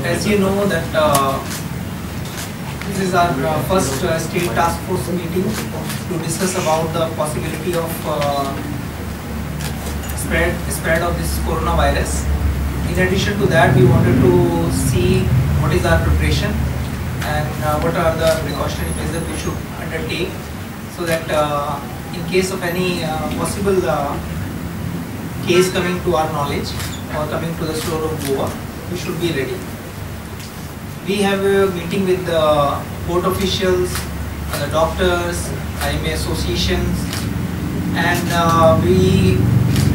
as you know that this is our first state task force meeting to discuss about the possibility of spread of this coronavirus. In addition to that, we wanted to see what is our preparation and what are the precautionary measures we should undertake, so that in case of any possible case coming to our knowledge or coming to the shore of Goa, we should be ready. We have a meeting with the port officials, the doctors, IMA associations, and we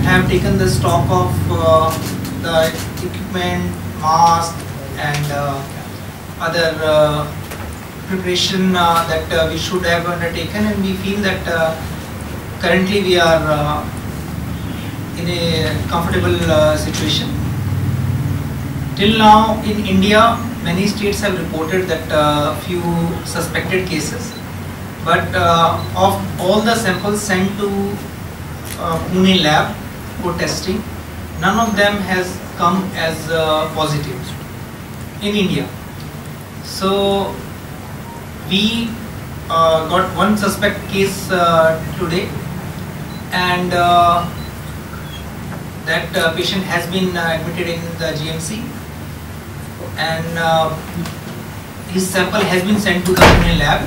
have taken the stock of the equipment, mask, and other preparation that we should have undertaken, and we feel that currently we are in a comfortable situation. Till now in India, many states have reported that few suspected cases, but of all the samples sent to Pune lab for testing, none of them has come as positive in India. So we got one suspect case today, and that patient has been admitted in the GMC, and his sample has been sent to the Pune lab.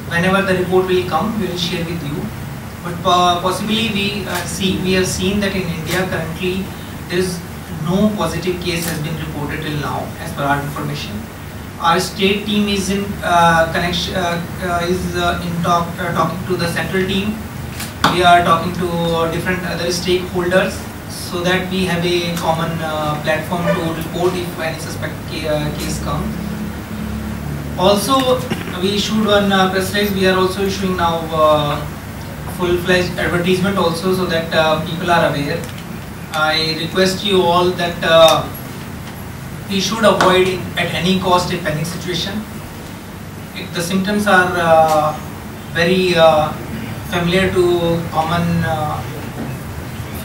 Whenever the report will come, we will share with you. But possibly we have seen that in India currently there is no positive case has been reported till now, as per our information. Our state team is in connection, talking to the central team. We are talking to different other stakeholders, so that we have a common platform to report if any suspect case comes. Also, we issued one press release. We are also issuing now full-fledged advertisement also, so that people are aware. I request you all that we should avoid at any cost a panic situation. If the symptoms are very familiar to common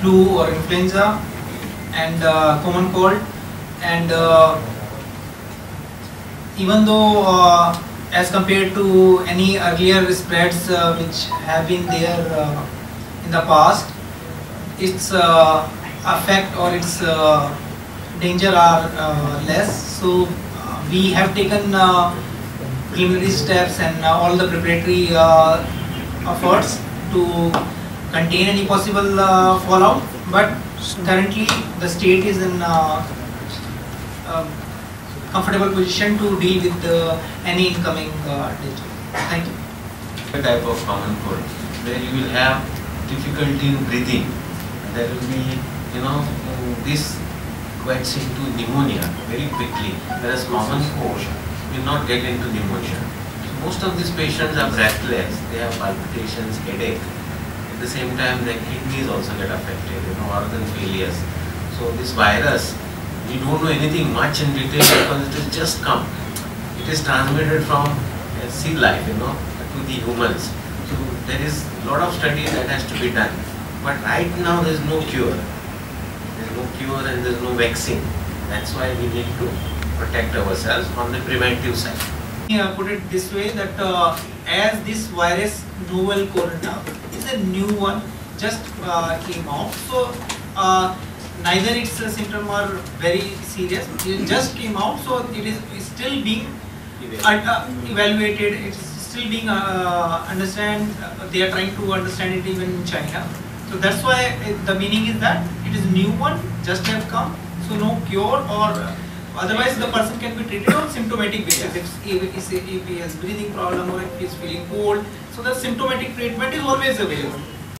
flu or influenza and common cold, and even though as compared to any earlier spreads which have been there in the past, its effect or its danger are less. So we have taken preliminary steps and all the preparatory efforts to contain any possible fallout, but currently the state is in comfortable position to deal with any incoming danger. Thank you. A type of common cold where you will have difficulty in breathing. There will be, this gets into pneumonia very quickly, whereas common cold will not get into pneumonia. So most of these patients are breathless, they have palpitations, headache. At the same time, their kidneys also get affected, organ failures. So this virus, we don't know anything much in detail because it has just come. It is transmitted from sea life, to the humans. So there is a lot of study that has to be done. But right now there is no cure. There is no cure and there is no vaccine. That's why we need to protect ourselves on the preventive side. Put it this way, that as this virus, novel corona, is a new one, just came out. So neither its symptoms are very serious. It just came out, so it is still being evaluated. It's still being understand. They are trying to understand it even in China. So that's why the meaning is that it is new one, just have come. So no cure, or otherwise the person can be treated on symptomatic basis. If he has breathing problem or if he is feeling cold, so the symptomatic treatment is always available.